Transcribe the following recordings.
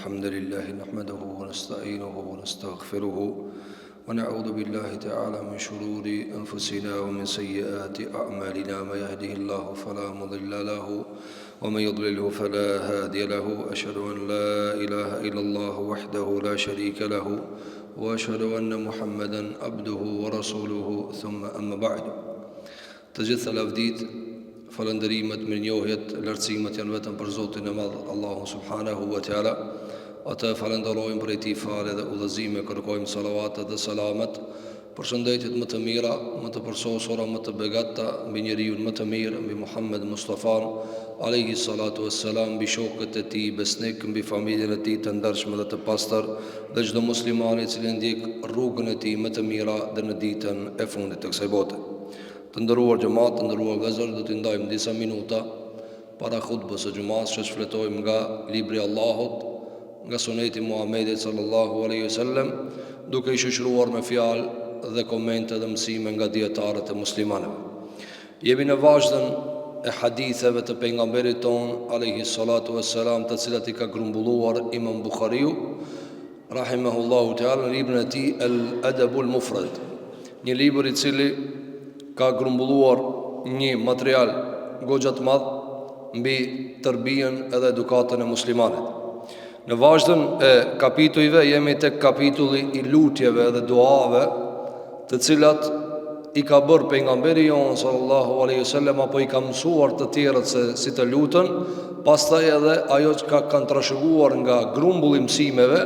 الحمد لله نحمده ونستعينه ونستغفره ونعوذ بالله تعالى من شرور أنفسنا ومن سيئات أعمالنا ما يهده الله فلا مضل له ومن يضلله فلا هادي له أشهد أن لا إله إلا الله وحده لا شريك له وأشهد أن محمدا عبده ورسوله ثم أما بعد. Të gjitha lavdit, falëndërimet, mirënjohjet, lartësimet janë vetëm për Zotin e Madh, Allahu subhanahu wa taala. Atë falenderojmë për ti fale dhe udhëzime, kërkojmë salavatet dhe salamet për shëndetjet më të mira, më të përsosura, më të begata mbi njeriu më të mirë, mbi Muhammed Mustafa alayhi salatu wassalam, mbi shokët e tij besnik, mbi familjen e tij të ndershme dhe të pastër, dhe çdo musliman i cili ndjek rrugën e tij më të mira deri në ditën e fundit të kësaj bote. Të ndëruar xhamat, të ndëruar vëllezër, do t'i ndajmë disa minuta para hutbës së xumës që shfletojmë nga libri i Allahut, nga suneti Muhamedit sallallahu alaihi wasallam, duke i shoqëruar me fjalë dhe komente dhe mësime nga dietarët e muslimanëve. Jemi në vazhdën e haditheve të pejgamberit ton alaihi salatu wassalam, të cilat i ka grumbulluar Imam Buhariu rahimahullahu taala në librin e tij Al-Adabul Mufrad, një libër i cili ka grumbulluar një material goxha të madh mbi tërbijen edhe edukatën e muslimanit. Në vazhdën e kapitujve jemi tek kapitulli i lutjeve dhe duave, të cilat i ka bërë pejgamberi jon sallallahu alaihi wasallam, apo i ka mësuar të tjerët se si të lutën, pastaj edhe ajo që kanë trashëguar nga grumbulli i mësimeve,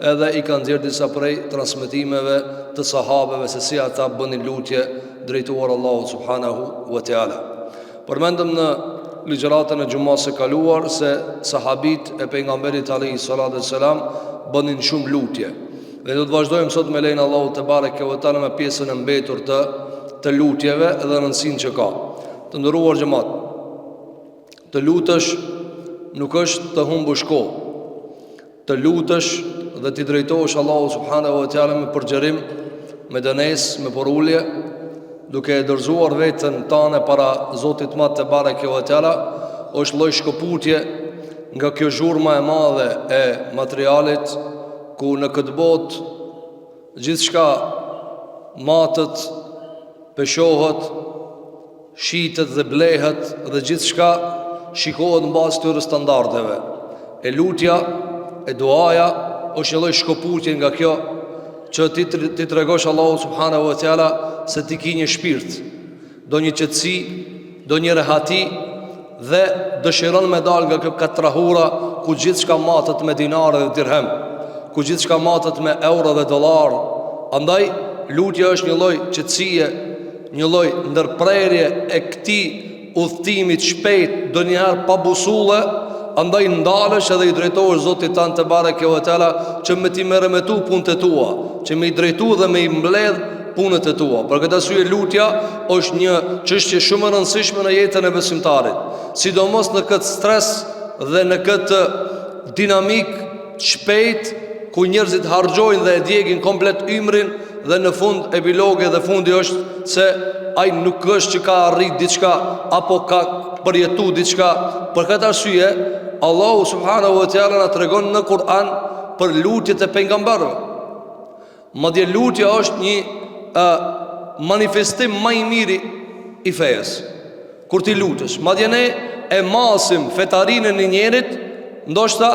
edhe i kanë nxjerrë disa prej transmetimeve të sahabeve se si ata bënin lutje drejtuar Allahu subhanahu wa taala. Përmendëm në ligjëratën e xumës së kaluar se sahabit e pejgamberit alayhi salatu wassalam bënin shumë lutje. Dhe do të vazhdojmë sot me lein Allahu te bareke ve teala me pjesën e mbetur të lutjeve dhe rëndësinë që ka. Të nderuar xhamat, të lutesh nuk është të humbush kohë. Të lutesh dhe t'i drejtohesh Allahu subhanahu wa taala me përgjërim, me dënesë, me porulje, duke e dorëzuar veten tënde para Zotit madh te bareke ve teala, është lloj shkëputje nga kjo zhurma e madhe e materialit, ku në këtë botë gjithçka matet, peshohet, shitet dhe blehet, dhe gjithçka shikohet mbas këtyre standardeve. E lutja, e duaja është një lloj shkëputje nga kjo, që ti tregosh Allahu subhanahu wa taala se ti ke një shpirt, do një qetësi, do një rehati, dhe dëshiron me dal nga kjo katrahura ku gjithçka matet me dinare dhe dirhem, ku gjithçka matet me euro dhe dollar. Andaj lutja është një lloj qetësie, një lloj ndërprerje e këtij udhëtimit shpejt, donjëherë pa busulle. Andaj ndalesh edhe i drejtohesh Zotit tanë te bareke ve teala që me ti me remetu punët e tua, që me i drejtu dhe me i mbledh punët e tua. Për këtë arsye lutja është një çështje shumë e rëndësishme në jetën e besimtarit, sidomos në këtë stres dhe në këtë dinamik shpejt ku njerëzit harxojnë dhe e djegin komplet ymrin, dhe në fund epilogi dhe fundi është se ai nuk është që ka arrit diçka apo ka përjetu diçka. Për këtë arsye Allahu subhanahu wa taala na tregon në Kur'an për lutjet e pejgamberëve. Madje lutja është një manifestim më i miri i fesë. Kur ti lutesh, madje ne e masim fetarinë e njerit, ndoshta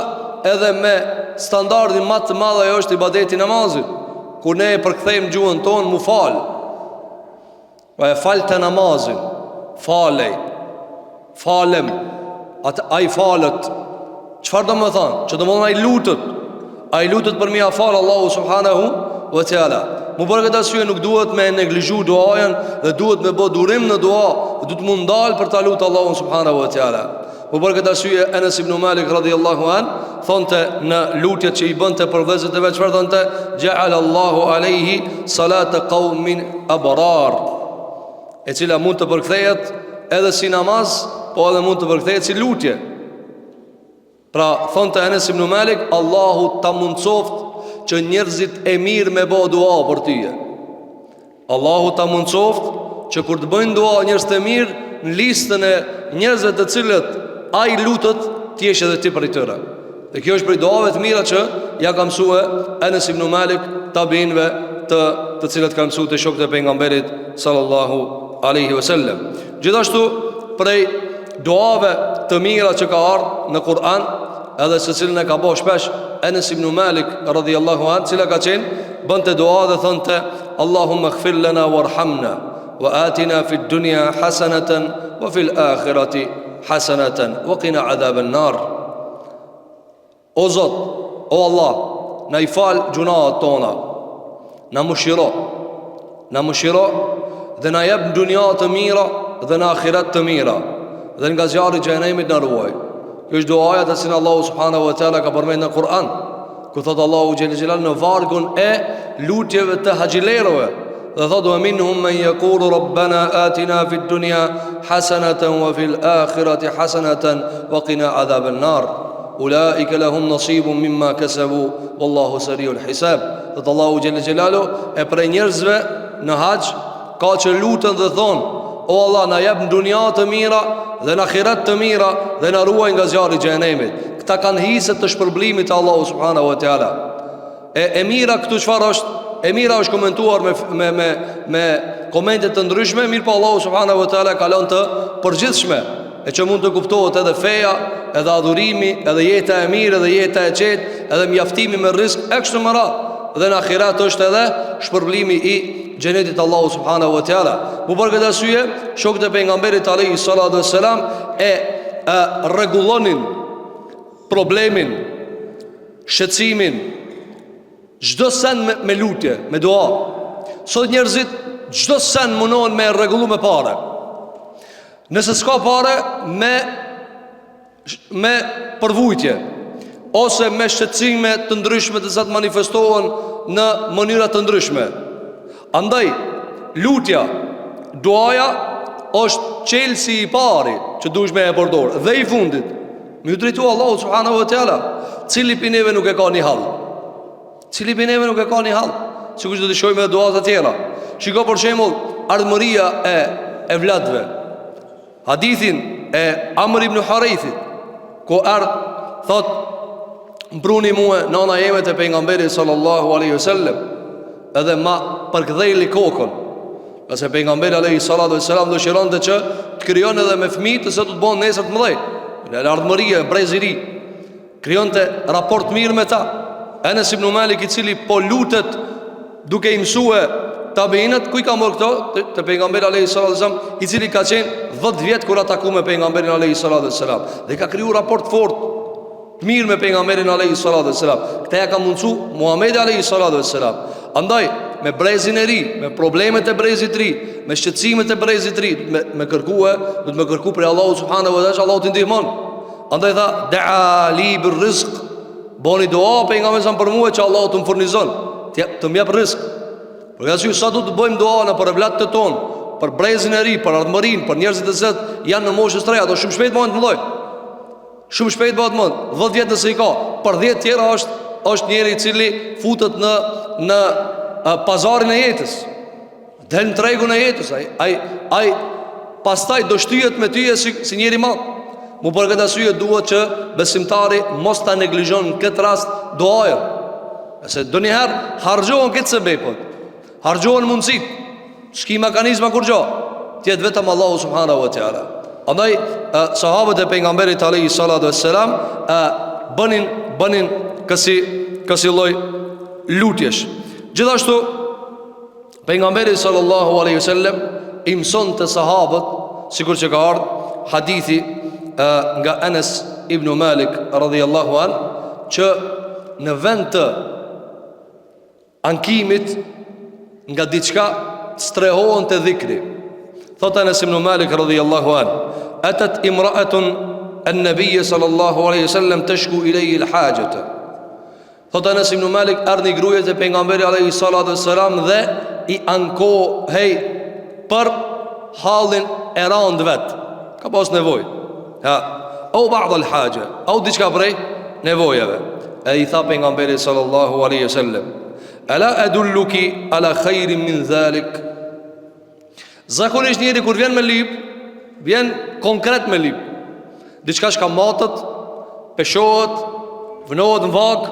edhe me standardin më të madh ajo është ibadeti i namazit, kur ne e përkthejmë gjuhën tonë mu fal. Pa e falte namazin, falem, ai falet. Çfarë do të thonë? Që do të thonë ai lutet për mia fal Allahu subhanahu wa taala. Mu për këtë arsye nuk duhet me neglizhu duajën, dhe duhet me bë durim në dua, dhe duhet mund dal për ta lutur Allahun subhanahu wa taala. Mu për këtë arsye Anas ibn Malik radhiyallahu an thonte në lutjet që i bënte për vëllezërit e vet, çfarë thonte? Ja'ala Allahu alayhi salata qaumin abrar, e cila mund të përkthehet edhe si namaz, po edhe mund të përkthehet si lutje. Pra thonte Anas ibn Malik, Allahu ta mundsoft që njerëzit e mirë me bë dua për tyje. Allahu ta mundsoft që kur të bëjnë dua njerëz të mirë, në listën e njerëzve të cilët ai lutet, ti jesh edhe ti për tyre. Dhe kjo është prej duave të mira që ja ka mësue Enes ibn Malik tabiinëve të cilët kanë mësuar te shokët e pejgamberit sallallahu alaihi wasallam. Gjithashtu prej duave të mira që ka ardhur në Kur'an, edhe se cilën e ka bëu shpesh Enes ibn Malik radhiyallahu anhu, cila ka qenë bënte dua dhe thonte Allahumma ighfir lana warhamna wa atina fid dunya hasanatan wa fil akhirati hasanatan wa qina adhaban nar. O Zot, o Allah, na i fal gjunaat tona, na mëshiro dhe na jep në dunja të mira dhe në akhirat të mira, dhe nga zjarri i xhenemit na ruaj. Kjo është duaja të cilën Allahu subhanahu wa taala ka përmendur në Kur'an, ku thot Allahu xhelel xhelal në vargun e lutjeve të haxhilerëve, dhe thot wa minhum man yaqulu rabbana atina fid dunya hasanatan wa fil akhirati hasanatan wa qina adhaban nar. Ulaika lahum nasibun mimma kasabu wallahu sariul hisab. Thot Allahu xhelel xhelalu e prej njerëzve në haxh ka që lutën dhe thonë o Allah, na jep në dunja të mira dhe në akhirat të mira dhe na ruaj nga zjarri i xhenemit. Këta kanë hisët të shpërblimit të Allahu subhanahu wa taala. E mira këtu çfarë është? E mira është komentuar me komente të ndryshme, mirë po Allahu subhanahu wa taala ka lënë të përgjithshme, e që mund të kuptohet edhe feja, edhe adhurimi, edhe jeta e mirë, edhe jeta e qetë, edhe mjaftimi me rrezik e kështu me radhë. Dhe në akhirat është edhe shpërblimi i xhenetit Allahu subhanahu wa taala. Bu për këtë arsye, shokët e pejgamberit alayhi salatu wassalam e rregullonin problemin, shqetësimin, çdo sen me lutje, me dua. Sot njerëzit çdo sen mundohen me rregullu me parë. Nëse s'ka parë, me përvujtje ose me shqetësime të ndryshme të cilat manifestohen në mënyra të ndryshme. Andaj lutja, duaja është çelësi i pari që duhesh me e përdor, dhe i fundit me u drejtu Allahu subhanahu wa taala, cili për neve nuk e ka një hall. Cili për neve nuk e ka një hall. Sikur do të shohim edhe duat e tjera. Shiko për shembull ardhmëria e vladëve. Hadithin e Amr ibn Harithit, ku thot mbruni mua nana jeme te pejgamberi sallallahu alaihi wasallam, edhe ma përkthejli kokën. Qase pejgamberi alaihi salatu wasallam dëshironte që të krijon edhe me fëmijë të se do të bëhen nesër të mëdhenj. Në ardhmëria, breziri, krijonte raport mirë me ta. Enes ibn Malik, i cili po lutet duke i mësue tabiinët, ku i ka marrë këto? Te pejgamberi alayhi salatu wasallam, i cili ka qenë 10 vjet kur ataku me pejgamberin alayhi salatu wasallam, dhe ka kriju raport fort të mirë me pejgamberin alayhi salatu wasallam. Këtë ja ka mundsu Muhamedi alayhi salatu wasallam. Andaj me brezin e ri, me problemet e brezit të ri, me shqetësimet e brezit të ri, me kërku për Allahu subhanahu wa taala, Allahu t'i ndihmon. Andaj tha da'a li bir rizq, boni dua pejgamberin për mua që Allahu të më furnizon, të më jap rrezik. Por gjithashtu sa do të bëjmë dua në për vllatë ton, për brezin e ri, për ardhmërinë, për njerëzit e zot janë në moshën e tretë, ato shumë shpejt bëhen të mëdhenj. Shumë shpejt bëhet mëdhenj. 10 vjet nëse i ka, për 10 tjera është njëri i cili futet në pazarin e jetës. Del në tregun e jetës, ai pastaj do shtyhet me ty si njëri i madh. Mu për këtë arsye duhet që besimtari mos ta neglizhon në këtë rast duajën. Se do njëherë hargjohen këtë sebepët, hargjohen mundësit, s'ki mekanizma kur gjo, tjetë vetëm Allahu subhanahu wa ta'ala. Andaj sahabët e pejgamberit alayhi salatu wassalam bënin kësi lloj lutjesh. Gjithashtu pejgamberi sallallahu alaihi wasallam i mëson të sahabët, sikur që ka ardhur hadithi nga Anas ibn Malik radhiyallahu an, që në vend të ankimit nga diçka strehohen të dhikri. Thot Anas ibn Malik radhiyallahu an, atat imra'atun an-nabiy sallallahu alaihi wasallam tashku ilayhi al-hajata. Thot Anas ibn Malik, ardhi gruaja e pejgamberit alayhi salatu wassalam dhe i ankohej për hallin e rand vet. Ka pas nevojë. Au ba'd al-haja, au diçka prej nevojave. E i tha pejgamberi sallallahu alaihi wasallam, ala adulluki ala khairin min dhalik. Zakonisht njëri kur vjen me lip, vjen konkret me lip. Diçka shka matët, peshohet, vënohet në vak,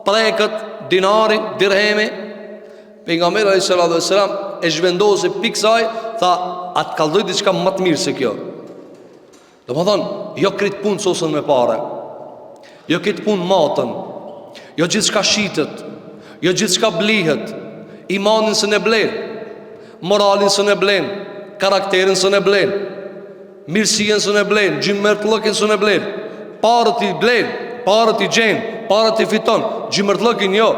prekët, dinari, dirhemi. Pejgamberi alayhis salam e zhvendosi piksaj, tha, atë kallëdoj diçka më të mirë se kjo. Do më thonë, jo kritë punë sosën me pare, jo kritë punë matën, jo gjithë shka shitët, jo gjithë shka blihet, imanin së ne blen, moralin së ne blen, karakterin së ne blen, mirësien së ne blen, gjymërtlëkin së ne blen, parët i blen, parët i gjen, parët i fiton, gjymërtlëkin jo,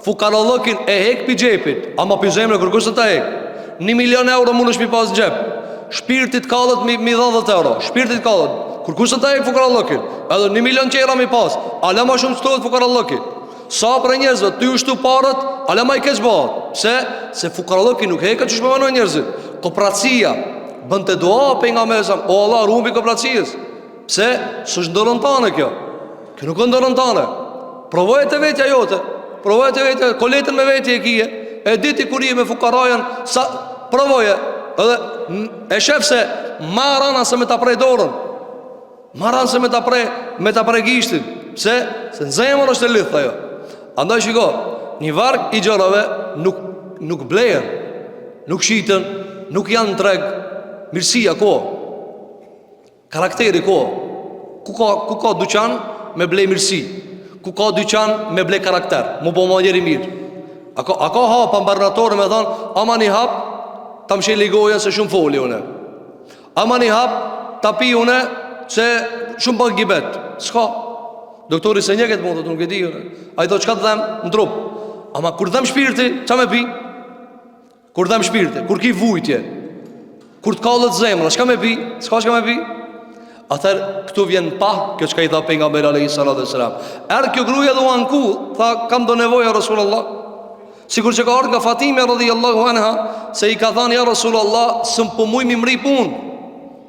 fukarallëkin e hek pi gjepit, ama pi zemre kërkusë të hek, 1 milion euro mund është mi pas në gjep, shpirtit kallet mi 10 euro, shpirtit kallet, kërkusë të hek fukarallëkin, edhe 1 milion qera mi pas, ala ma shumë qëtohet fukarallëkin. Sa për njerëzve, ty ushtu parët, ala ma i keq bëhat. Pse? Se fukarallëki nuk heka që shpëmanoj njerëzit. Kopratësia, bën të dua për nga mesam, o Allah, rumbi kopratësijës. Pse? Së është ndërën tane kjo. Kjo nuk është ndërën tane. Provoj të vetja jote, provoj të vetja, koletën me vetja e kije, e diti kur i me fukarajan, sa provoje, edhe e shef se marana se me ta prej dorën, marana se me ta prej gishtin. Pse? Se në zemër është e lidhë ajo. Andaj shiko, një varg i gjërave nuk blejen, nuk shiten, nuk janë treg. Mirësia ko, karakteri ko. Ku ka dyqan me ble mirësi, ku ka dyqan me ble karakter, mu po ma njeri mirë. A ka hapa mbarnatore me thonë, ama një hap, ta më sheli goja se shumë foli une, ama një hap, ta pi une se shumë bën gibet. S'ka. Doktori se njeket mund të nuk e di. A i do qka të dhem në trup. Ama kur dhem shpirti, qa me pi? Kur dhem shpirti, kur ki vujtje, kur të kallët zemra, shka me pi? S'ka shka me pi? Atër këtu vjen pa, kjo qka i tha pejgamberi alayhis salam. Erë kjo gruja dhe u anku, tha, kam do nevoja Rasulullah. Sikur që ka ardhë nga Fatime radhiyallahu anha, se i ka thani ja Rasulullah, së më pëmuj mi mri pun,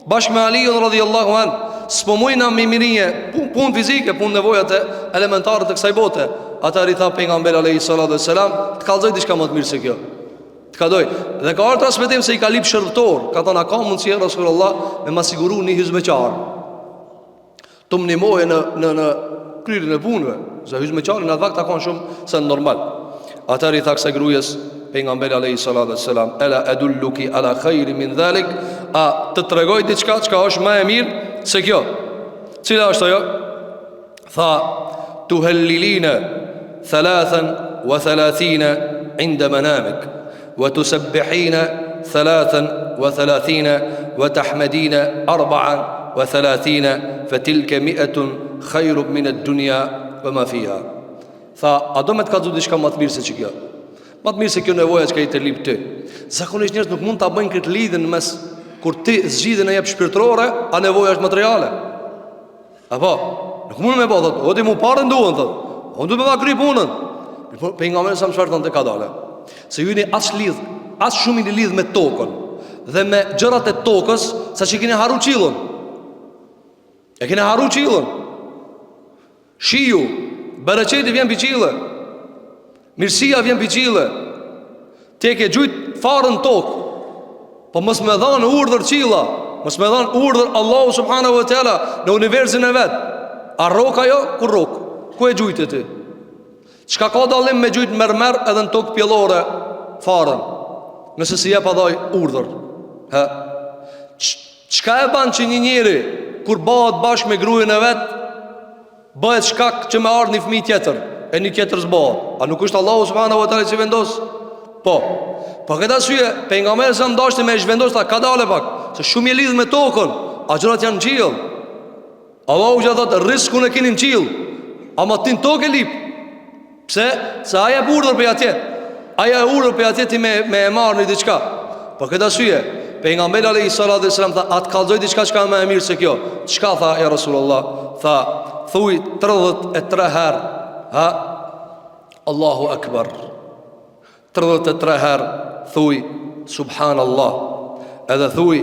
bashkë me Aliun radhiyallahu anha, së pëmuj na mi mirinje, pun fizike, pun nevojat e elementarët e kësaj bote. Atër i tha pejgamberi alayhis salam, të kalzoj diçka më të mirë se kjo. Të ka doj. Dhe ka ardhë transmetim se i ka lip shërptor, ka thana ka mundësia Rasulullah me ma siguru një hizmeqar, të më nimoje në kryrën e punëve, se hizmeqarin atë vakt ta kanë shumë se në normal. Atër i tha kësaj grujes pejgamberi alayhis salam, ela edulluki ala khayri min dhalik, a të tregoj diçka çka është më e mirë se kjo. Cila është ajo? Tha, tuhellilina 33 inda manamik, wa tusabbihina 33, wa tahmadina 34, fa tilka 100 khayrun min ad-dunya wa ma fiha. Tha, a do me të kalzu diçka më të mirë se që kjo? Më të mirë se kjo nevoja që ka i të lip ty. Zakonisht njerëz nuk mund të bëjnë këtë lidhën mes kur ti zgjidhen e jep shpirtërore, a nevoja është materiale. Apo, nuk mund me bëhet, o ti mu parën duhen, thot. O du me ma kry punën. Pejgamberi sa më çfarë thonë te ka dale. Se ju jeni as shumë i lidh me tokën dhe me gjërat e tokës, sa që keni harru qillën. E keni harru qillën. Shiu, bereqeti vjen pi qillë. Mirësia vjen pi qillë. Ti ke gjujt farën tokë. Po mos me dhanë urdhër qilla, mos me dhanë urdhër Allahu subhanahu wa taala në universin e vet. A rok ajo? Ku rok? Ku e gjujtë ti? Çka ka dallim me gjujt mermer edhe në tokë pjellore farën? Nëse si jep adhaj urdhër. Ha? Çka e ban që një njeri kur bëhet bashkë me gruajën e vet, bëhet shkak që me ardh një fëmijë tjetër, e një tjetër s'bëhet. A nuk është Allahu subhanahu wa taala që vendos? Po këtë arsye pejgamberi sa ndashti me zhvendos ta ka dalë pak, se shumë i lidh me tokën, a gjërat janë në qiell. Allahu ja thotë rrezikun e keni në qiell, ama ti në tokë lip. Pse? Se aja e urdhër për atje. Aja e urdhër për atje ti me e marrë një diçka. Po këtë arsye pejgamberi alayhis salam tha, atë kallzoj diçka që ka më e mirë se kjo. Çka tha ja Rasulullah? Tha, thuj 33 herë, ha? Allahu akbar. 33 herë thuj subhanallah, edhe thuj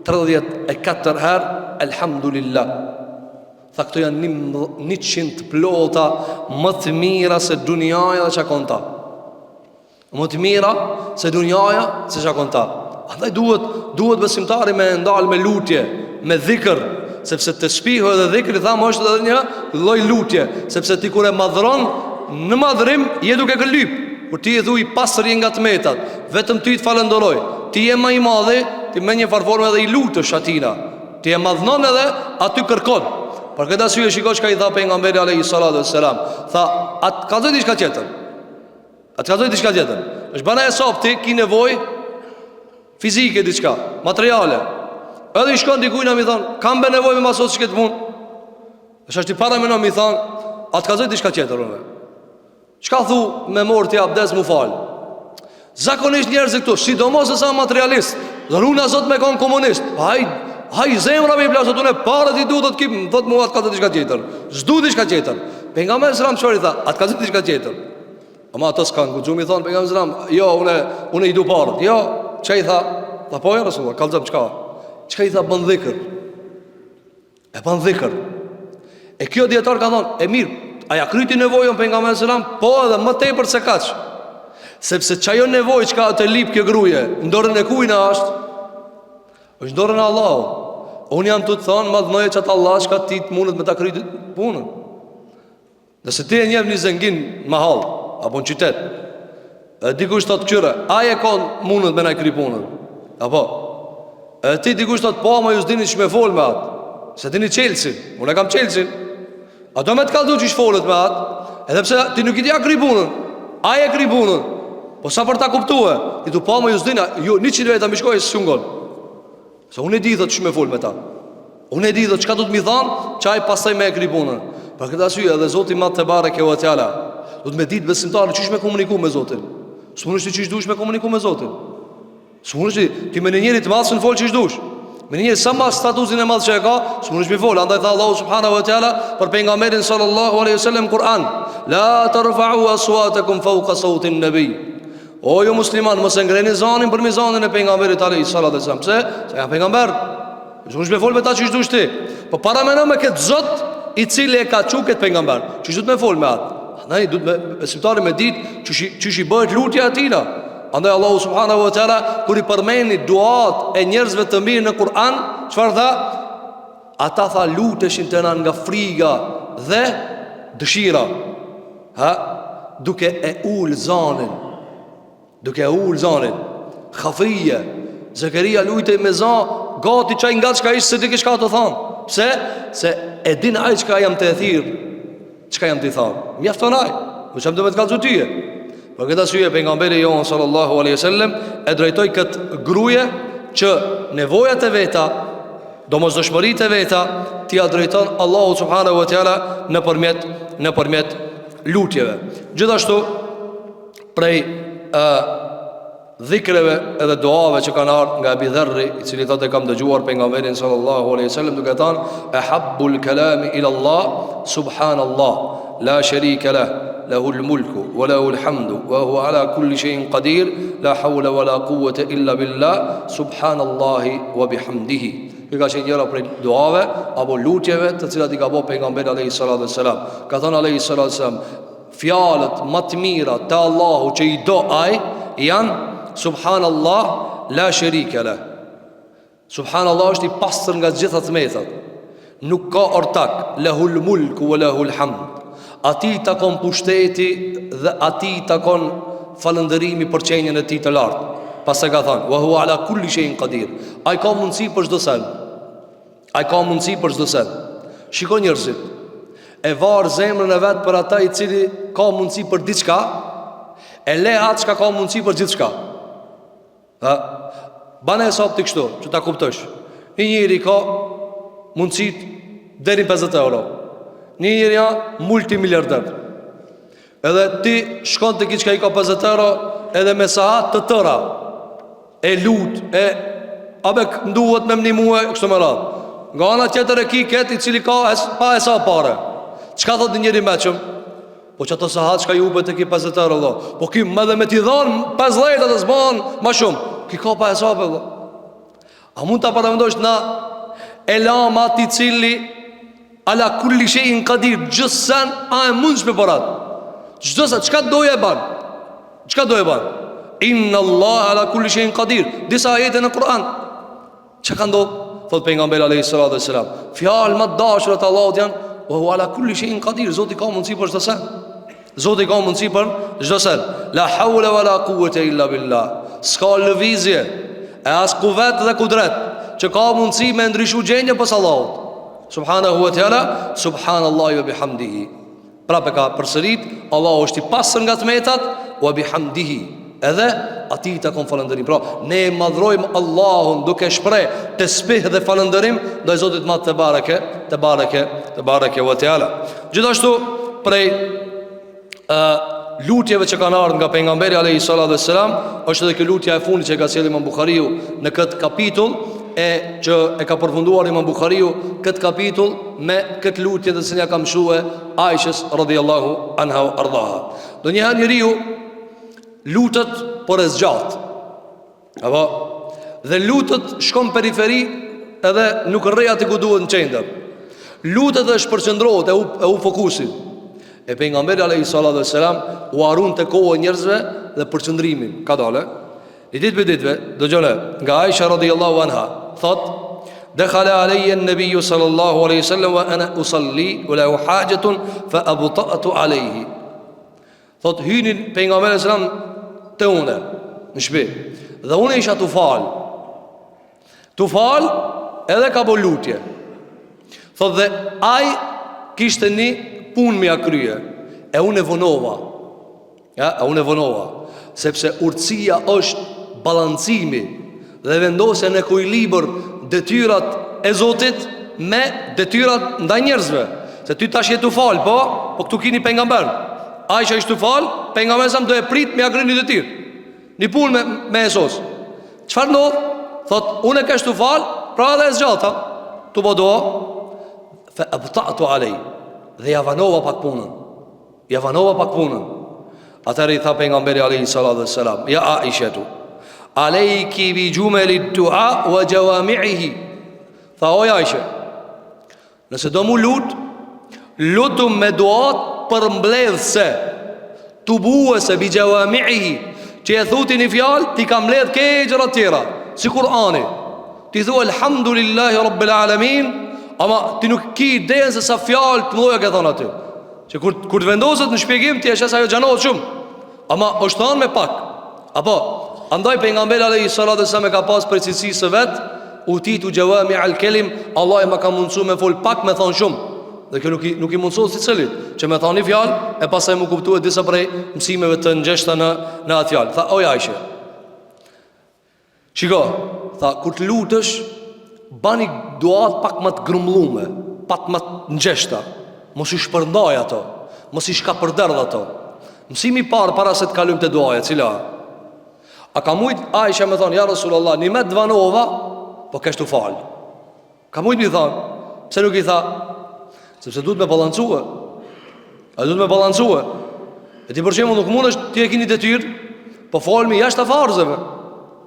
34 herë elhamdulillah. Tha, këto janë 100 plota më të mira se dunjaja dhe që konta. Më të mira se dunjaja se që konta. Andaj duhet besimtari me ndalë me lutje, me dhikër, sepse tasbihu dhe dhikri thamë është edhe një lloj lutje, sepse ti kur e madhron në madhrim je duke këlyp. Kur ti e thuj pastër je nga tmetat, vetëm ty të falenderoj, ti je më i madhi, ti me një farformë edhe i lutësh atina. Ti e madhnon edhe aty kërkon. Për këtë arsye shikoj çka i tha pejgamberi alayhi salatu wassalam. Tha, atë ka thënë diçka tjetër. Atë ka thënë diçka tjetër. Është bana e sopti, ki nevojë fizike diçka, materiale. Edhe i shkon dikujt na mi thon, kam be nevojë me masot çka të punë. Është ti para më në mi thon, atë ka thënë diçka tjetër unë. Çka thu me morti abdes mu fal. Zakonisht njerëzit këtu, sidomos sa materialist, dhuna zot me kon komunist. Haj zemra me plasot unë para ti duhet të kip, thot mua atë ka thënë diçka tjetër. S'du diçka tjetër. Pejgamberi sallallahu alajhi wasallam çfarë tha? Atë ka thënë diçka tjetër. Ama ato s'kan guxu mi thon pejgamberi sallallahu alajhi wasallam, jo unë i du parë. Jo, çai tha? Tha po ja Rasulullah, kallzom çka? Çka i tha bën dhikr? E bën dhikr. E kjo dietar ka thonë, e mirë, a ja kryti nevojën pejgamberi sallallahu alajhi wasallam? Po edhe më tepër se kaç. Sepse çajo nevojë çka të lip kjo gruaje, ndorën e kujt na është? Është dorën e Allahut. Unë jam të thonë, madhnoje çat Allah çka ti të mundet me ta kryt punën. Nëse ti e njeh një zengin në hall apo në qytet, e dikush thotë qyre, ai e ka mundet me na kry punën. Apo e ti dikush thotë po, më ju s'dini ç'më fol me atë. Se dini Chelsea, unë kam Chelsea. A do me të kallëzu që shfolet me atë, edhe pse ti nuk i dia kry punën, ai e kry punën. Po sa për ta kuptue, ti tu po më ju s'dini, ju 100 veta më shkojë s'ungon. Se unë e di thot ç'më fol me ta. Unë e di thot çka do të më thon, çaj pastaj më e kry punën. Për këtë arsye edhe Zoti Madh te bareke ve teala do të më ditë besimtarë çish me komuniku me Zotin. S'munësh ti çish dush me komuniku me Zotin. S'munësh ti me njëri të madh s'në fol çish dush. Me njëri sa mas statusin e madh që e ka, s'munësh me fol. Andaj tha Allahu subhanahu wa taala për pejgamberin sallallahu alaihi wasallam Kur'an, la tarfa'u aswatakum fawqa sawti an-nabi. O ju musliman, mos e ngreni zanin për mizanin e pejgamberit alayhi salatu wasallam. Pse? Se ja pejgamber. S'munësh me fol me ta çish dush ti. Po para më me këtë Zot i cili e ka çuket pejgamber. Çish do të më fol me atë? Andaj duhet me besimtari me ditë çish i bëhet lutja atina. Andaj Allahu subhanahu wa taala kur i përmeni duat e njerëzve të mirë në Kur'an, çfarë tha? Ata tha luteshin të na nga friga dhe dëshira. Ha? Duke e ul zanin. Duke e ul zanin. Khafije. Zakaria lutej me zan, gati çaj nga çka ishte se ti ke çka të thon. Pse? Se e din ai çka jam të thirr. Çka jam të thon? Mjafton ai. Po çam do të kallzu tyje. Për këtë arsye pejgamberi jon sallallahu alaihi wasallam e drejtoi këtë gruaje që nevojat e veta, domosdoshmëritë e veta, t'i drejton Allahu subhanahu wa taala nëpërmjet lutjeve. Gjithashtu prej dhikreve edhe duave që kanë ardhur nga Abi Dharri, i cili thotë kam dëgjuar pejgamberin sallallahu alaihi wasallam duke thënë ahabbul kalami ila Allah subhanallah la sharika lah lahu al-mulku wa lahu al-hamdu wa huwa ala kulli shay'in qadir la hawla wa la quwwata illa billah subhanallahi wa bihamdihi. Kjo ka qenë njëra prej duave apo lutjeve të cilat i ka bëu pejgamberi alayhi salatu wasalam. Ka thënë alayhi salatu wasalam, fjalët më të mira te Allahu që i do ai janë subhanallah la sharika lah. Subhanallah është i pastër nga të gjitha tmetat. Nuk ka ortak, lahul mulku wa lahul hamd. Ati i takon pushteti dhe ati i takon falëndërimi për qenjën e tij të lartë. Pas e ka thënë, wa huwa ala kulli shay'in qadir. Ai ka mundësi për çdo sen. Ai ka mundësi për çdo sen. Shikoj njerëzit. E varr zemrën e vet për ata i cili ka mundësi për diçka, e le atë çka ka mundësi për gjithçka. Ha? Bane sa ti kështu, që ta kuptosh. Një njeri ka mundësi deri 50 euro. Një njeri janë multimiliarder. Edhe ti shkon të kiç ka i ka 50 euro, edhe me sahat të tëra e lut, abek nduhet me mni muhe kështu me radhë. Nga ana tjetër e ki ket i cili ka pa e sa pare. Çka thot njëri meqëm? Po që ato sahat çka ju bëhet të ki 50 euro dhe. Po ki me dhe me t'i dhanë 50 dhe s'ban ma shumë. Ki ka pa e sa për dhe. A mund të paravendosh na elam ati cili ala kulli shay'in qadir, gjithsen a e mund shpe parat. Çdo sa çka doje e ban. Çka doje e ban? Inna Allah ala kulli shay'in qadir. Disa ajete në Kur'an. Çka ka ndodh? thot pejgamberi alayhi salatu wasalam, fjalë më të dashura të Allahut janë wa huwa ala kulli shay'in qadir. Zoti ka mundësi për çdo sen. Zoti ka mundësi për çdo sen. La hawla wala quwwata illa billah. S'ka lëvizje e as kuvet dhe kudret që ka mundësi me ndryshu gjendje pas Allahut subhanahu wa taala. Subhanallahi wa bihamdihi. Prapë ka përsërit, Allahu është i pastër nga tmetat, wa bihamdihi, edhe ati të kom falëndërim. Pra, ne madhrojmë Allahun duke shprej tasbih dhe falëndërim ndaj Zotit madh te bareke wa taala. Gjithashtu prej lutjeve që kanë ardhur nga pejgamberi alayhi salatu wassalam është edhe kjo lutja e fundit që ka sjellë Imam Buhariu në këtë kapitull, e që e ka përfunduar Imam Buhariu këtë kapitull me këtë lutje të cilën ja ka mësuar Aishës radhiyallahu anha ardhaha. Do njëherë njeriu lutet për e zgjat, apo dhe lutet shkon periferi edhe nuk rrej aty ku duhet në qendër. Lutet dhe shpërqendrohet e u fokusin. E pejgamberi alayhi salatu wassalam u harun te koha e njerëzve dhe përqendrimin ka dalë. I ditë për ditëve do gjone nga Aisha radhiyallahu anha thot: dakhala alayya an-nabiy sallallahu alayhi wasallam wa ana usalli wa lahu hajatun fa abta'tu alayhi. Thot hynin pejgamberi sallallahu alaihi wasallam te une në shtëpi dhe unë isha tu fal edhe ka bo lutje. Thot dhe ai kishte një punë me krye e unë e vonova. Ja, unë e vonova sepse urtësia është balancimi dhe vendosja në ekuilibër detyrat e Zotit me detyrat ndaj njerëzve. Se ty tash je tu fal, po këtu keni pejgamber. Aisha ishte tu fal, pejgamberi sa do e prit me agrën një detyrë. Një punë me esos. Çfarë ndodh? Thot unë kesh tu fal, pra edhe e zgjata. Tu po do fa abta'tu alay. Dhe javanova pak punën. Atëherë i tha pejgamberi alayhi salatu wassalam: ja Aisha tu alayki bi jumali du'a wa jawami'ihi. Tha o Aisha, nëse do mu lutum me duat për mbledhse, tubuese bi jawami'ihi, që e thuti një fjalë ti ka mbledh ke gjëra tjera, si Kur'ani. Ti thua alhamdulillahi rabbil alamin, ama ti nuk ki idenë se sa fjalë të mëdha ke thonë aty. Që kur të vendoset në shpjegim ti e shes ajo xhanohet shumë, ama është thënë me pak. Apo andaj pejgamberi alayhi salatu wasallam ka pas përcilësi së vet, utitu jawami al kelim, Allah e ma ka mundsu me fol pak me thon shumë. Dhe kjo nuk i mundsohet si cili që me thoni fjalë e pastaj më kuptuat disa prej mësimeve të ngjeshta në atë fjalë. Tha o Aisha, shiko, tha kur të lutesh bani duat pak më të grumbullume, pak më të ngjeshta. Mos i shpërndaj ato, mos i shkapërderdh ato. Mësimi i parë para se të kalojmë te duaja, cila a ka mujt Aisha me thonë, ja Rasulullah, një me dvanova, po kesh tu fal. Ka mujt mi thonë, pse nuk i tha? Sepse duhet me balancue. E ti për shembull nuk mundesh ti e keni detyrë, po folmi jashtë farzeve.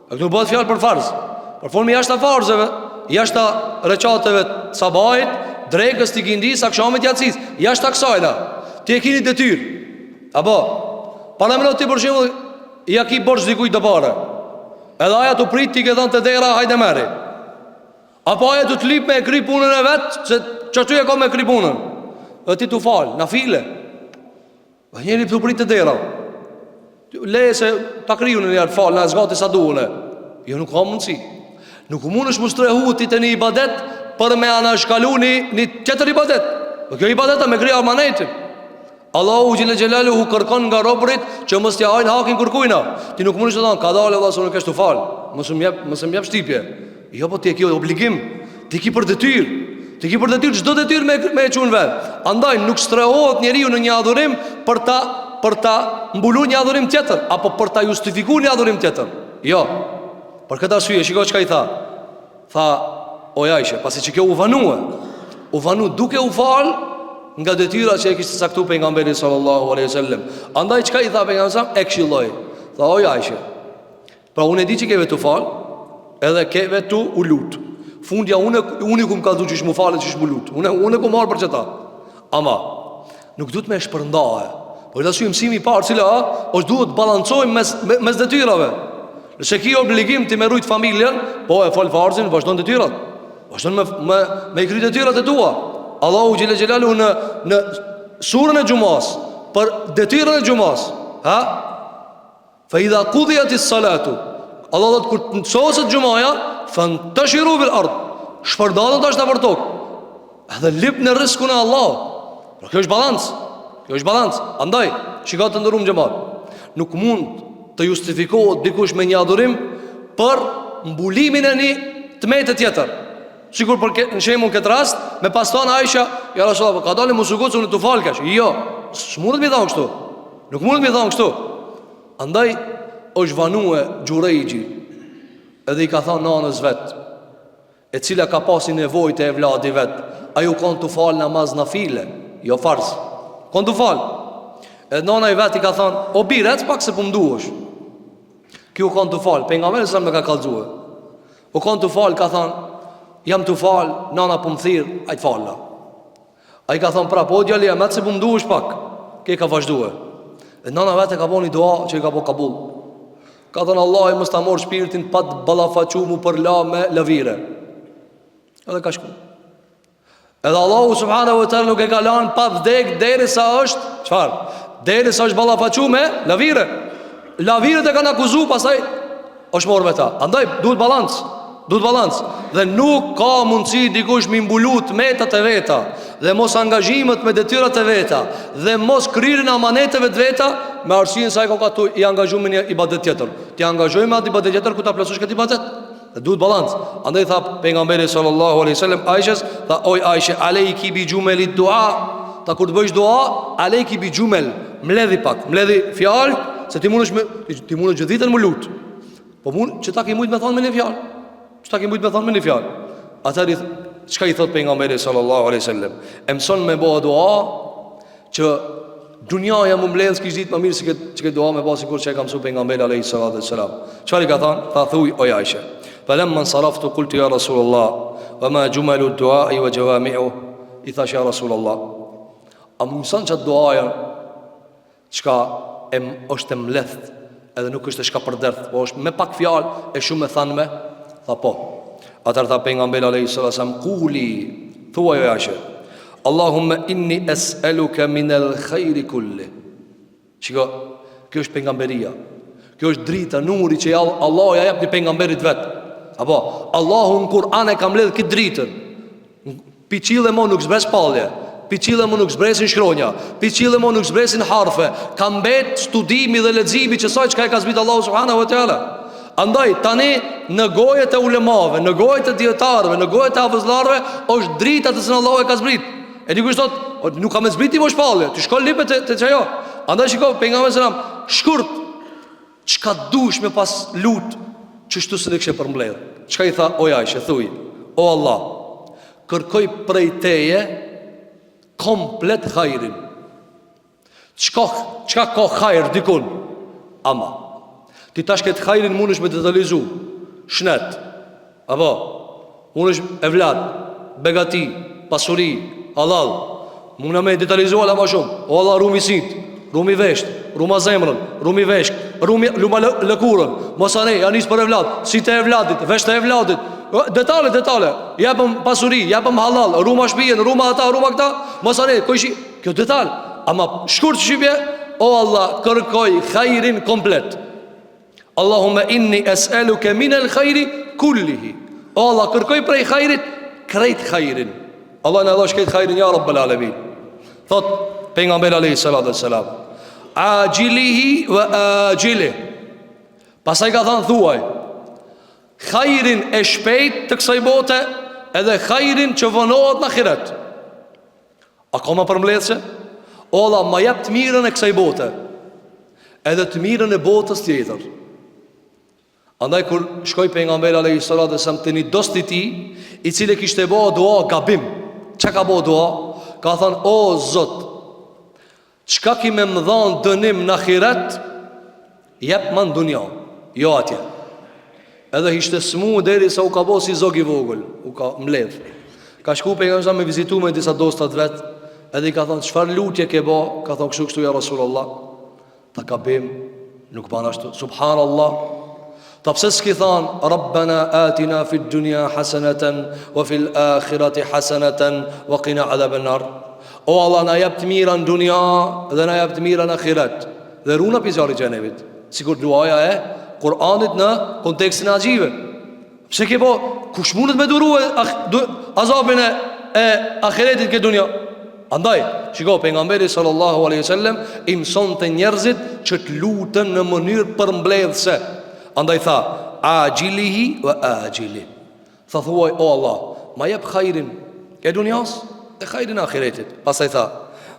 A këtu bëhet fjalë për farz. Por folmi jashtë farzeve, jashtë recateve të sabahit, drekës të ikindis, akşamit yatsis, jashtë kësajna. Ti e keni detyrë. Apo para më ti për shembull ja ki borx dikujt të parë. Edhe aja të prit ti ke dhënë te dera, hajde merri. Apo aja të lip me kri punën e vet, se çatu e ka me kri punën. E ti tu fal, na file. Po njëri të prit te dera. Le se ta kriju në një fal, na zgati sa duhen. Jo nuk ka mundsi. Nuk mundesh mos trehu ti te një ibadet për me anashkaluni një tjetër ibadet. Po kjo ibadeta me krija amanetin. Allahu Gjellë Gjellaluhu kërkon nga robërit që mos t'ja hajnë hakin kërkujna. Ti nuk mundesh të thonë, ka dalë Allah se nuk është të falë, mos më jep shtipje. Jo, po ti e kjo obligim, ti ki për detyrë, çdo detyrë me e qunë vetë. Andaj nuk strehohet njeriu në një adhurim për ta mbulu një adhurim tjetër, apo për ta justifiku një adhurim tjetër. Jo, për këtë arsye, shiko çka i tha. Tha, o Aisha, pasi që kjo u vanu duke u falë nga detyra që e kishte saktu pejgamberi sallallahu alaihi wasallam. Andaj çka i tha pejgamberi e këshilloi. Tha o Aisha, pra unë e di që keve të fal, edhe keve të u lut. Fundja unë kum ka thënë që më falet që më lut. Unë kum marr për çeta. Ama nuk duhet më shpërndaje. Por ta shojmë mësimi i parë, cila është duhet të balancojmë mes detyrave. Nëse ki obligim ti me rujt familjen, po e fal farzin, vazhdon detyrat. vazhdon me i kryt e tyrat e tua. Allahu xhelle xhelalu në surën e xumas për detyrën e xumas, ha? Fa idha qudiyatis salatu, Allah do të kur të mësohet xumaja, fantashiru fil ard, shpërndahet tash nëpër tokë. Edhe lip në rrezikun e Allahut. Por kjo është balans. Kjo është balans. Andaj, shikoj të ndërum xhamat. Nuk mund të justifikohet dikush me një adhurim për mbulimin e një tmetë tjetër. Sigur për në shembull këtë rast, me paston Aisha, ja Rasulullah, ka dalë musugoc unë të falkash. Jo, s'mundet më thon kështu. Nuk mundet më thon kështu. Andaj është vanue Xhurejxhi, edhe i ka thënë nanës vet, e cila ka pasi nevojë të evladi vet, ajo kanë të fal namaz nafile, jo farz. Kanë të fal. Edhe nana i vet i ka thënë, o birë, ec pak se po mduhesh. Kjo kanë të fal, pejgamberi sa më ka kallxuar. O kanë të fal, ka thënë, jam të fal, nana po më thirr, ai të falla. Ai ka thënë prapë, o djalë, më se po mduhesh pak. Kë ka vazhduar. E nana vetë ka bënë dua që i ka bëu kabull. Ka thënë Allah mos ta mor shpirtin pa të ballafaqur mu për la me lavire. Edhe ka shku. Edhe Allahu subhanahu wa taala nuk e ka lënë pa vdek derisa është çfarë? Derisa është ballafaqur me lavire. Laviret e kanë akuzuar, pastaj është morë me ta. Andaj duhet balans. Duhet balans. Dhe nuk ka mundësi dikush mi mbulut metat e veta dhe mos angazhimet me detyrat e veta dhe mos kryerjen e amaneteve të veta me arsyeën se ai ka tu i angazhuar në ibadet tjetër. Ti angazhoj me atë ibadet tjetër ku ta plotësosh këtë ibadet. Dhe duhet balans. Andaj tha pejgamberi sallallahu alaihi wasallam Aishës, tha oj Aisha, alejki bi jumelit dua. Ta kur të bësh dua, alejki bi jumel, mbledhi pak, mbledhi fjalë se ti mundesh gjithë ditën më lut. Po mund që ta ke mujt me thonë me një fjalë. Çka ke mujt me thonë me një fjalë. Atëri çka i thot pejgamberi sallallahu alaihi wasallam, e mëson me bëu dua që dunjaja më mbledh kish ditë më mirë se këtë dua me basi kur çka ka mësuar pejgamberi alaihi salatu wasalam. Çfarë ka thënë? Tha thuj o Aisha. Falamma saraftu qultu ya Rasulullah, wama jumalu ad-du'a wa jawami'u. I thash ya Rasulullah, a më mëson çat duaja çka është e mbledh edhe nuk është e shka përderdh, po është me pak fjalë e shumë e thanme. Tha po. Atër tha pejgamberi alayhi sallam, quli, thuaj o Aisha, Allahumma inni es'aluka min al-khairi kulli. Shiko, kjo është pejgamberia. Kjo është drita, numri që Allah ja jep një pejgamberit vet. Apo, Allahu në Kur'an e ka mbledh këtë dritën. Piqille mo nuk zbres pallje, piqille mo nuk zbresin shkronja, piqille mo nuk zbresin harfe. Ka mbet studimi dhe leximi që sa çka e ka zbrit Allahu subhanahu wa taala. Andaj tani në gojet e ulemave, në gojet e dietarëve, në gojet e havëzllarëve është drita të Allahu e ka zbrit. E dikush thot, nuk ka më zbriti më shpallje, ti shkon lipet te çajo. Andaj shikoj pejgamberi sallam, shkurt, çka dush me pas lut, çështu se ne kishë përmbledh. Çka i tha o Aisha, thuj, o Allah, kërkoj prej teje komplet hajrin. Çka ka hajr dikun? Ama ti tash këtë hajrin mundesh me detalizu. Shnet, apo mundesh evlad, begati, pasuri, halal. Mundna me detalizu ala më shumë. O Allah, rumi sit, rumi vesht, ruma zemrën, rumi veshk, rumi luma lëkurën, mosane, janis për evlad, si të evladit, vesht të evladit. Detale, japëm pasuri, japëm halal, ruma shpijen, ruma ata, ruma këta, mosane, kjo detal. Ama shkurt shqipje, o Allah, kërkoj hajrin komplet. Allahumma inni es'aluka min al-khairi kullihi. O Allah, kërkoj prej hajrit krejt hajrin. Allah në dhash këtë hajrin, ja Rabbel Alamin. Thot pejgamberi alayhi salatu wassalam, ajilihi wa ajilih. Pastaj ka thënë thuaj hajrin e shpejt të kësaj bote edhe hajrin që vonohet në ahiret. A ka më përmbledhse? O Allah, ma jep të mirën e kësaj bote edhe të mirën e botës tjetër. Andaj kur shkoj pejgamberi alayhi salatu wasallam te një dost i tij, i cili kishte bëu dua gabim. Çka ka bëu dua? Ka thënë o Zot, çka ki më dhon dënim në ahiret, jep më në dunja, jo atje. Edhe ishte smu derisa u ka bëu si zog i vogël, u ka mbledh. Ka shku pejgamberi sa me vizitu me disa dostat vet, edhe i ka thënë çfarë lutje ke bë? Ka thënë kështu ja Rasulullah. Ta gabim nuk ban ashtu. Subhanallah. Ta pse s'ki than Rabbana atina fid dunya hasanatan wa fil akhirati hasanatan wa qina adhaban nar. O Allah, na jep të mira në dunya dhe na jep të mira në akhirat, dhe runa pi zjarrit të xhenemit, sikur duaja e Kur'anit në kontekstin e axive. Pse ke po, kush mundet me durue azabin e ahiretit ke dunya? Andaj, shiko, pejgamberi sallallahu alaihi wasallam i mësonte njerëzit që të lutën në mënyrë përmbledhëse. Andaj tha, ajilihi wa ajili. Tha thuaj, o Allah, ma jep khairin e dunjas e khairin e ahiretit. Pastaj tha,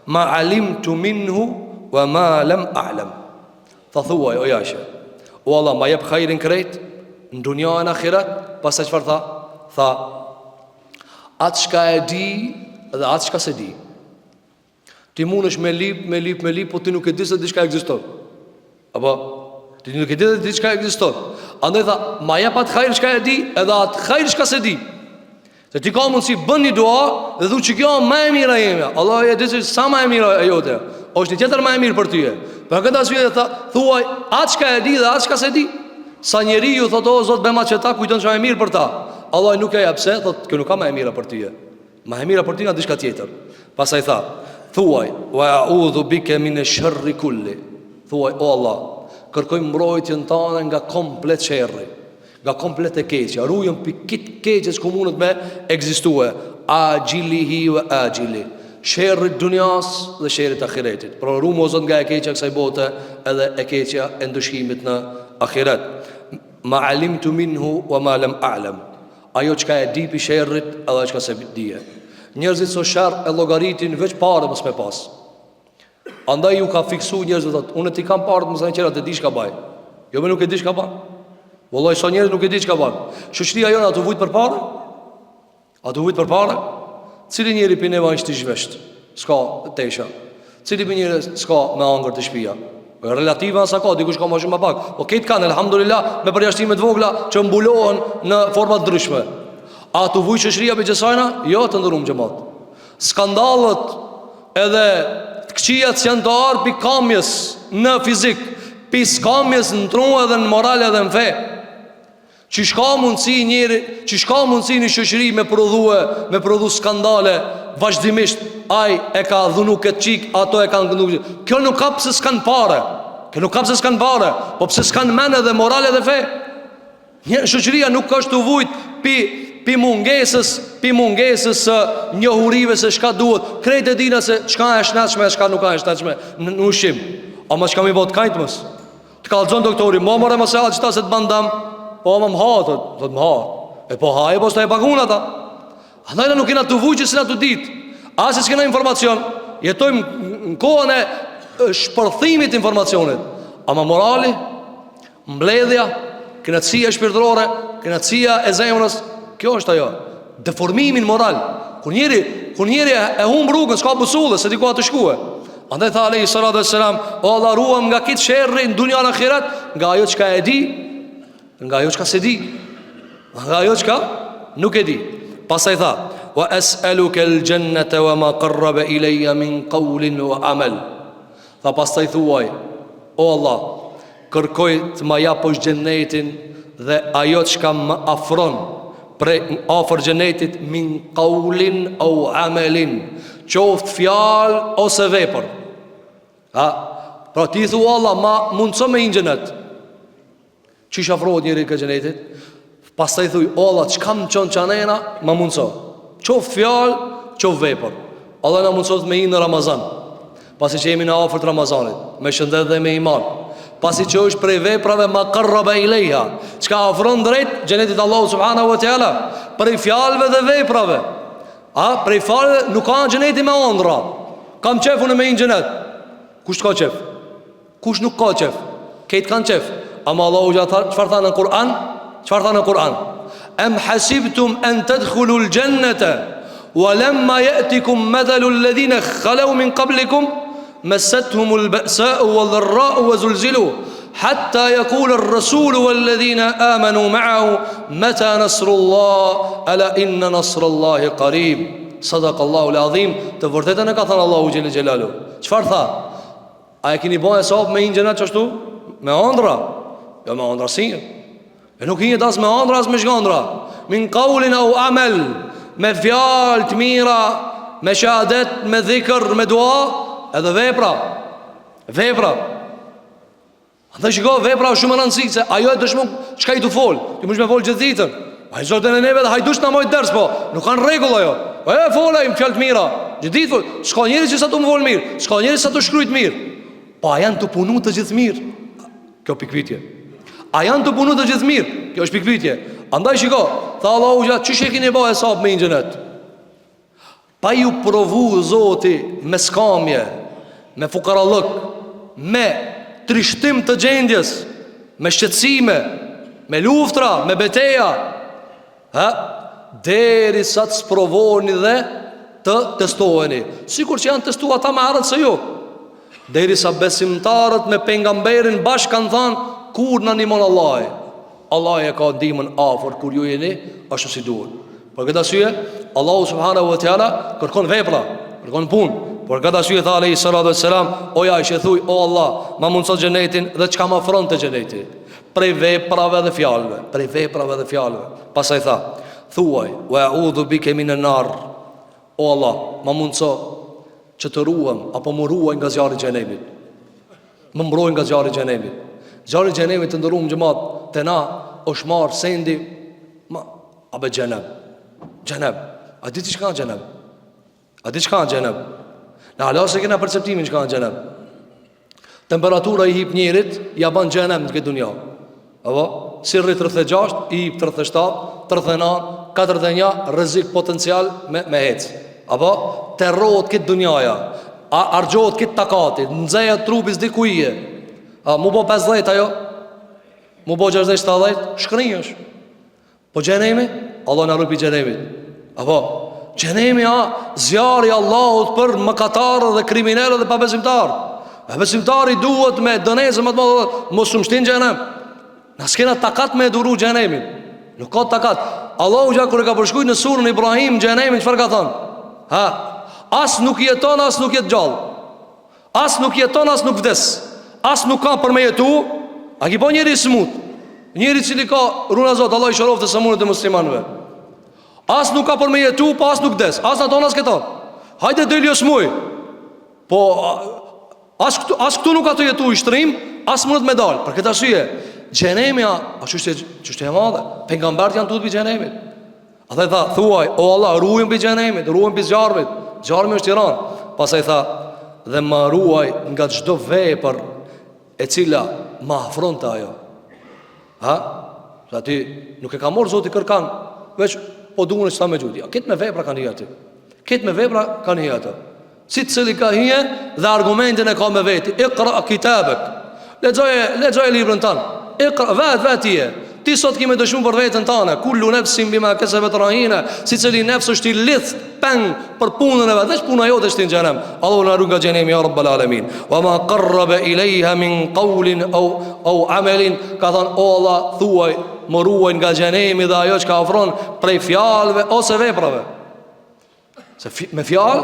ma alimtu minhu wa ma lam a'lam. Tha thuaj, o Jashe, o Allah, ma jep khairin krejt në dunja e në ahiret. Pastaj çfarë tha? Tha, atë shka e di dhe atë shka se di. Ti mundesh me lip, po ti nuk e di se diçka ekziston. Apo ti nuk e di se diçka ekziston. Andaj tha, ma jep atë khajr shka e di edhe atë khajr shka se di. Se ti ka mundësi bën një dua dhe thu që kjo më e mira jemi. Allah e di se sa më e mira e jote. Është një tjetër më e mirë për ty. Për këtë arsye tha, thuaj atë shka e di dhe atë shka se di. Sa njeriu thotë o Zot bëma që ta kujton çfarë e mirë për ta. Allah nuk e jep pse, thotë kjo nuk ka më e mira për ty. Më e mira për ty nga diçka tjetër. Pastaj tha, thuaj wa a'udhu bika min ash-sharri kulli. Thuaj o Allah, kërkoj mbrojtjen tënde nga komplet sherrri, nga komplet e keqja. Ruajm pikë keqjes që mundet me ekzistue. Ajilihi wa ajili. Sherri dunjas dhe sherri të ahiretit. Pra ruajm o Zot nga e keqja kësaj bote edhe e keqja e ndëshkimit në ahiret. Ma alimtu minhu wa ma lam a'lam. Ajo çka e di pi sherrit edhe çka se dije. Njerëzit so sherr e llogaritin veç parë mos me pas. Andaj ju ka fiksu njerëzit thotë, unë ti kam parë mos e qera të di çka baj. Jo më nuk e di çka bën. Wallahi so njerëz nuk e di çka bën. Shoqëria jona ato vujt për parë? Ato vujt për parë? Cili njeri pi neva është i zhvesht? S'ka tesha. Cili pi njeri s'ka me ëngër të shtëpia? Relativa sa ka, dikush ka më shumë më pak. Po këtë kanë, alhamdulillah, me përjashtime të vogla që mbulohen në forma të ndryshme. A të vuj shoqëria për gjësajna? Jo, të ndërum xhamat. Skandalët edhe të këqijat që janë të arë pi kamjes në fizik, pi skamjes në tru edhe në moral edhe në fe. Që shka mundësi një shoqëri me prodhu skandale vazhdimisht, ai e ka dhunu këtë qik, ato e kanë dhunu këtë. Kjo nuk ka pëse s'kanë pare, po pëse s'kanë mene dhe morale dhe fe. Një shoqëria nuk ka shtu vujt pi mungesës njohurive se shka duhet. Krejt e dina se shka e shnetshme e shka nuk ka e shnetshme në ushqim. Ama shka mi bot kajtë mës. Të kalëzon doktori, more mëse alë qëta se të bandam. Po më ha, thot më ha. E po ha e po s'ta e pagun ata. Andajna nuk kena të vujt që s'na të dit. Asi s'kena informacion. Jetojmë në kohën e shpërthimit informacionit. Ama morali, mbledhja, kënaqësia shpirtërore, kënaqësia e zemrës, kjo është ajo. Deformimin moral. Kur njeri e humb rrugën, s'ka busullë, se diku atë shkuë. Andaj tha alayhi salatu wassalam, o Allah, ruam nga këtë sherrri në dunja në ahiret, nga ajo çka e di, nga ajo çka se di, nga ajo çka nuk e di. Pastaj tha, wa as'aluka al-jannata wa ma qarraba ilayya min qawlin wa amal. Tha pastaj thuaj, o Allah, kërkoj të më japësh xhenetin dhe ajo çka më afron afër xhenetit min qawlin au amalin, qoftë fjalë ose vepër. Pra ti thua Allah, ma mundso me një xhenet. Çish afrohet njëri ka xhenetit? Pastaj thuj, o Allah, çka më çon çanena, ma mundso. Qoftë fjalë, qoftë vepër. Allah na mundson me në Ramazan. Pasi që jemi në afër të Ramazanit, me shëndet dhe me iman. Pasi që është prej veprave ma qarraba ilayha, çka afron drejt xhenetit Allahu subhanahu wa taala, prej fjalëve dhe veprave. Prej fjalëve nuk ka xheneti me ëndra. Kam qefun me një xhenet. Kush ka qef? Kush nuk ka qef? Këtë kanë qef. Ama Allahu çfarë tha në Kur'an? Çfarë tha në Kur'an? Am hasibtum an tadkhulu al-jannata wa lamma ya'tikum mathalu alladhina khalu min qablikum مستهم البأساء والضراء وزلزلوا حتى يقول الرسول والذين آمنوا معه متى نصر الله ألا إن نصر الله قريب صدق الله العظيم. Të vërtetën e ka thënë Allahu xhelel xhelalu. Çfarë tha? A e keni bën hesab me një xhenet çashtu? Me ëndra? Jo me ëndra si. E nuk hinjet as me ëndra as me shgandra. Min qaulin au amel, me fjalë të mira, me shahadet, me dhikr, me dua, edhe vepra. Andaj shiko, vepra është shumë e rëndësishme, se ajo e dëshmon çka i të fol. Ti mund të më fol gjithë ditën. Ai zotën e neve dhe hajdush na moj ders, po nuk kanë rregull ajo. Po e folaj me fjalë të mira. Gjithë ditë fol. S'ka njerëz që sa të më vol mirë, s'ka njerëz sa të shkruajt mirë. Po a janë të punu të gjithë mirë? Kjo pikpyetje. A janë të punu të gjithë mirë? Kjo është pikpyetje. Andaj shiko, tha Allahu ja, çish e keni bë hesab me xhenet? Pa ju provu Zoti me skamje, me fukarallëk, me trishtim të gjendjes, me shqetësime, me luftra, me beteja, deri sa të sprovoni dhe të testoheni, sikur që janë testuar ata më herët se ju. Deri sa besimtarët me pejgamberin bashkë kanë thënë, kur na ndihmon Allahi? Allahi e ka ndihmën afër kur ju jeni ashtu si duhet. Për këtë arsye, Allahu subhanahu wa taala kërkon vepra, kërkon punë. Por këtë arsye tha alayhi salatu wassalam, o ja i thuj, o Allah, ma mundso xhenetin dhe çka më ofron te xheneti, prej veprave dhe fjalëve. Pastaj tha, thuaj, wa a'udhu bika minan nar. O Allah, ma mundso që të ruhem apo më ruaj nga zjarri i xhenemit. Më mbroj nga zjarri i xhenemit. Zjarri i xhenemit të ndëruam xhamat te na është marr sendi abe xhenem. A di çka ka xhenem? Në Allah se kena perceptimin që ka në xhenem. Temperatura i hip njerit ja ban xhenem në këtë dunja. Apo si rrit 36 i hip 37, 39, 41 rrezik potencial me hec. Apo terrohet këtë dunjaja, argjohet këtë takati, nxeja trupi s'dikuje. Mu bo 50 ajo, mu bo 60-70, shkrinjësh. Po xhenemi, Allah na rupi xhenemit. Apo xhenemi zjarri i Allahut për mëkatarë dhe kriminalë dhe pabesimtarë. E besimtari duhet me dënezë më të madhe, mos u shtin xhenem. Na s'kena takat me duru xhenemin. Nuk ka takat. Allahu ja kur e ka përshkruajtur në surën Ibrahim xhenemin, çfarë ka thënë? As nuk jeton, as nuk jet gjallë. As nuk jeton, as nuk vdes. As nuk ka për me jetu. A ki po njeri smut, njeri cili ka runa Zot, Allah i shëroftë sëmundjet e muslimanëve. As nuk ka për me jetu, po as nuk des. As në tonë, as këton. Hajde dhe ljës muj. Po as këtu nuk ka të jetu i shtrim, as mënët me dalë. Për këtë arsye, xhenemi çështje e madhe. Pejgamberët janë tutje xhenemit. Ata tha, thuaj, o Allah, ruajmë për xhenemit, ruajmë për zjarrit. Zjarri është Tiranë. Pastaj tha, dhe më ruaj nga çdo vepër e cila më afron te ajo. Sa ti nuk e ka marrë Zoti kërkan, veç po duhen sa me gjutja. Këtë me vepra kanë hija aty. Si të cili ka hije dhe argumentin e ka me veti. Iqra kitabek. Lexoje librin tanë. Iqra vetë. Ti sot kime dëshmu për vetën tane. Kullu nefsin bima kasabat rahina. Si cili nefs është i lidh peng për punën e vet. Veç puna jote është në xhenem. Allahu na ruaj nga xhenemi ya rabbal alamin. Wa ma qarraba ilayha min qawlin aw amalin. Ka thënë o Allah, thuaj, më ruaj nga xhenemi dhe ajo që ka ofron prej fjalëve ose veprave. Se me fjalë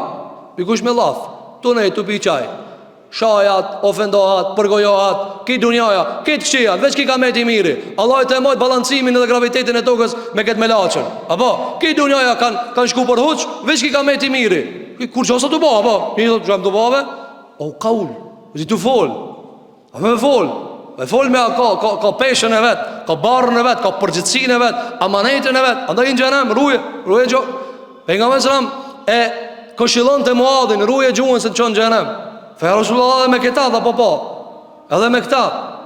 pikush me llath. Tonë tu pi çaj. Shajat, ofendohat, përgojohat, ki dunjaja, ki të këshia, veç ki ka me ti miri. Allah të e mojtë balancimin dhe gravitetin e tokës me këtë melaqën. Apo, ki dunjaja kanë shku për huq, veç ki ka me ti miri. Kur që ose të bo, apo, një të që të bove, o kaul, zi të fol. A me fol. Me fol me ka peshën e vetë, ka barën e vetë, ka përgjithsin e vetë, amanetin e vetë. Andaj në gjenem, ruje gjo. Për nga me sëram, e këshilon të muadin, ruje gjuhën se të qonë gjenem. Fe Rasulullah edhe me këta dhe po edhe me këta.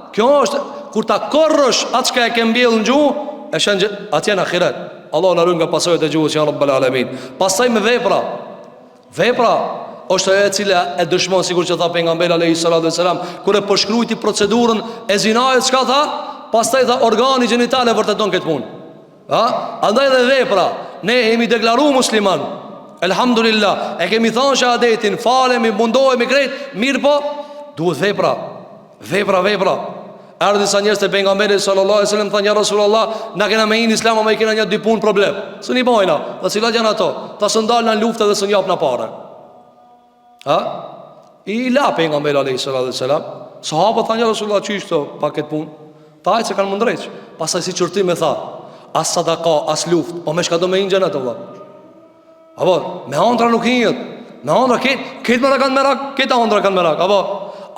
Kjo është kur ta korrësh atë që e ke mbjellë në gjuhë, e shenë atje në ahiret. Allah në rrën nga pasojët e gjuhës ja Rabbal Alamin. Pastaj me vepra është e cila e dëshmon, sikur që tha pejgamberi alayhi salatu wasalam, kur e përshkruajti procedurën e zinajës, çka tha? Pastaj tha organi gjinital e vërteton këtë punë. Andaj dhe vepra, ne jemi deklaruar musliman. Elhamdulillah, e kemi thonë shahadetin, falemi, mundohemi krejt, mirë po, duhet vepra. Erdhën disa njerëz te pejgamberi sallallahu alaihi wasallam, thanë ja Rasulullah, na kena me in Islam, ama i kena një dy punë problem. S'ni bojna, dhe cilat janë ato? Ta së ndalë në luftë dhe së njapë në pare. I la pejgamberi alaihi sallallahu alaihi wasallam, sahabët thanë ja Rasulullah, çish këto pa këtë punë? Ta ajtë se kanë mundrejq. Pasaj si qërtim e tha, as sadaka, as luft, po me shka do me inë gjenet, apo, me andra nuk hinjët. Me andra, ketë mëra kanë merak, ketë andra kanë merak, apo,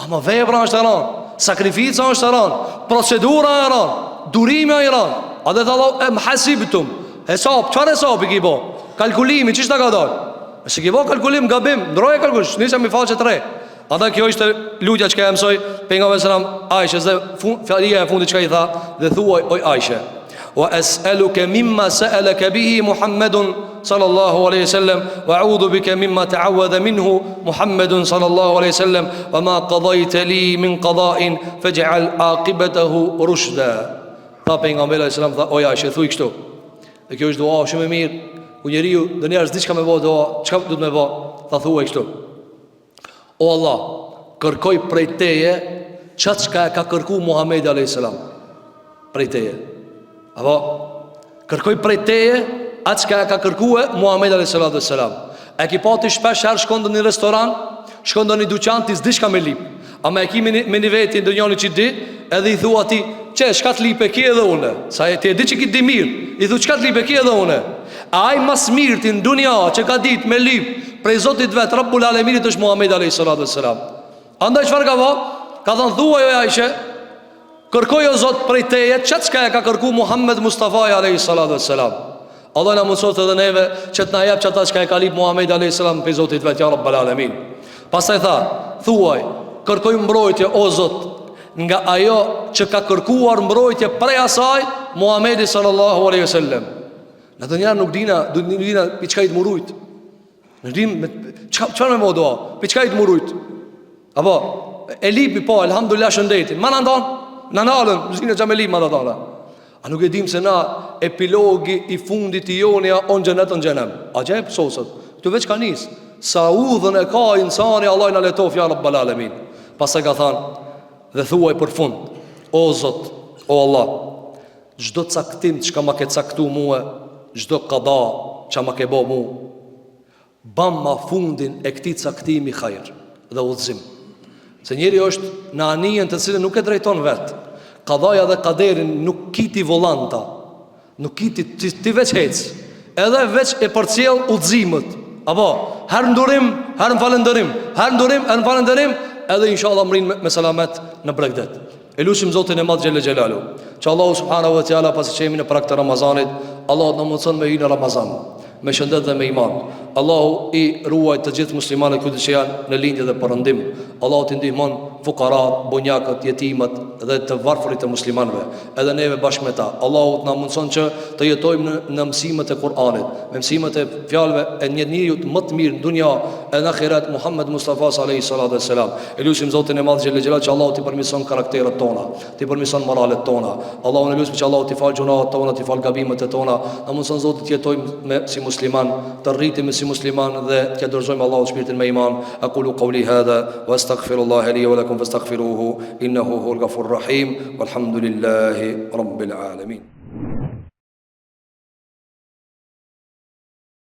ama vepra është e ranë, sakrifica është e ranë, procedura e ranë, durime e ranë. A dhe tha Allah, më hasibtum, hesab, qëfar hesab i ki bo? Kalkulimi, qështë ta ka dalë? E se ki bo kalkulim, gabim, ndroje kalkulim, nisëm i faqe 3. A dhe kjo ishte lutja që ka e mësoj pejgamberi sallam Aisha, dhe fjallia e fundit që ka i tha, dhe thuaj, oj Aisha, wa es'aluke mimma sa'alaka bihi Muhammedun sallallahu alaihi sallam, wa a'udhu bika mimma ta'awadha minhu Muhammedun sallallahu alaihi sallam, wa ma qadajte li min qadain fej'al aqibatahu rushda. Tha pejgamberi sallam, tha, oj Aisha, thuj kështu. Dhe kjo është dua shumë e mirë, ku njeriu dhe njerëz diçka me bë dua, çka do të më bë? Tha thuaj kështu. O Allah, kërkoj prej teje qatë qka e ka kërku Muhamedi a.s. Prej teje. Apo, kërkoj prej teje atë qka e ka kërku e Muhamedi a.s. E ki pati shpesh herë shkon në një restoran, shkon në një duqan, ti s'di shka me lip. Ama e ki me një veti ndë njëni që di, edhe i thua ti, që shka të lipe ki edhe une. Sa e ti e di që ki di mirë, i thu shka të lipe ki edhe une. A aj mas mirë ti në dunja që ka dit me lip prej Zotit vetë, Rabbul Aleminit është Muhamedi a.s. Andaj qëfar ka va? Ka thënë thuaj o Aisha, kërkoj o Zot prej teje qatë qka e ka kërku Muhammed Mustafa a.s. Allah në mundësot edhe neve që të na jep qëta qka e ka lip Muhamedi a.s. prej Zotit vetë, ja Rabbul Alemin. Pastaj tha, thuaj, kërkoj mbrojtje o Zot nga ajo që ka kërkuar mbrojtje prej asaj Muhamedi sallallahu alaihi wasallam. Në të njerë nuk dina për qka i të murujt. Në dim, qëfar me më doa? Për qka i të murujt? Apo, e lipi po, elhamdulillah shëndetin. Ma në ndonë, në nalën, mëzine që me lip ma të tala. A nuk e dim se na epilogi i fundit i jonja on gjenet on gjenem. A gjep sosët, të veç ka nis. Sa udhën e ka insani, Allah në letof, ja Rabbal Alamin. Pas e ka thanë, dhe thuaj për fund, o Zot, o Allah, gjdo caktim që ka ma ke caktu muë, gjdo kada që ma ke bo mu, bam ma fundin e këti caktimi khajr dhe udhëzim. Se njeri është në anijen të cilën nuk e drejton vetë. Kadaja dhe kaderin nuk kiti volanta, nuk kiti ti veç hec, edhe veç e përcjell udhëzimët. Apo, herë ndurim, herë në falëndërim, herë ndurim, herë në falëndërim, edhe inshallah mrin me selamet në bregdet. E lusim Zotin e Madh Gjelle Gjelalu, që Allahu subhanahu wa ta'ala pasi që jemi në prag të Ramazanit, Allahu në mundëson me hyjë në Ramazan me shëndet dhe me iman. Allahu i ruaj të gjithë muslimanët këtë që janë në lindje dhe përëndim. Allahu të ndihmon fukarat, bunjakët, jetimat dhe të varfërit e muslimanëve, edhe neve bashkë me ta. Allahu të na mundëson që të jetojmë në mësimet e Kur'anit, me mësimet e fjalëve e një njeriut më të mirë në dunja e në akhirat, Muhammed Mustafa sallallahu alaihi wasallam. E lutim Zotin e Madh Gjelle Gjelalu që Allahu t'i përmirëson karakteret tona, t'i përmirëson moralet tona. Allahu ne lutim që Allahu t'i falë gjunahet tona, t'i falë gabimet e tona. Na mundëson Zoti të jetojmë si musliman, të rritim si musliman dhe të dorëzojmë Allahut shpirtin me iman. Aqulu qawli hadha wa astaghfirullaha li wa lakum fastaghfiruhu innahu huwal ghafurur rahim walhamdulillahi rabbil alamin.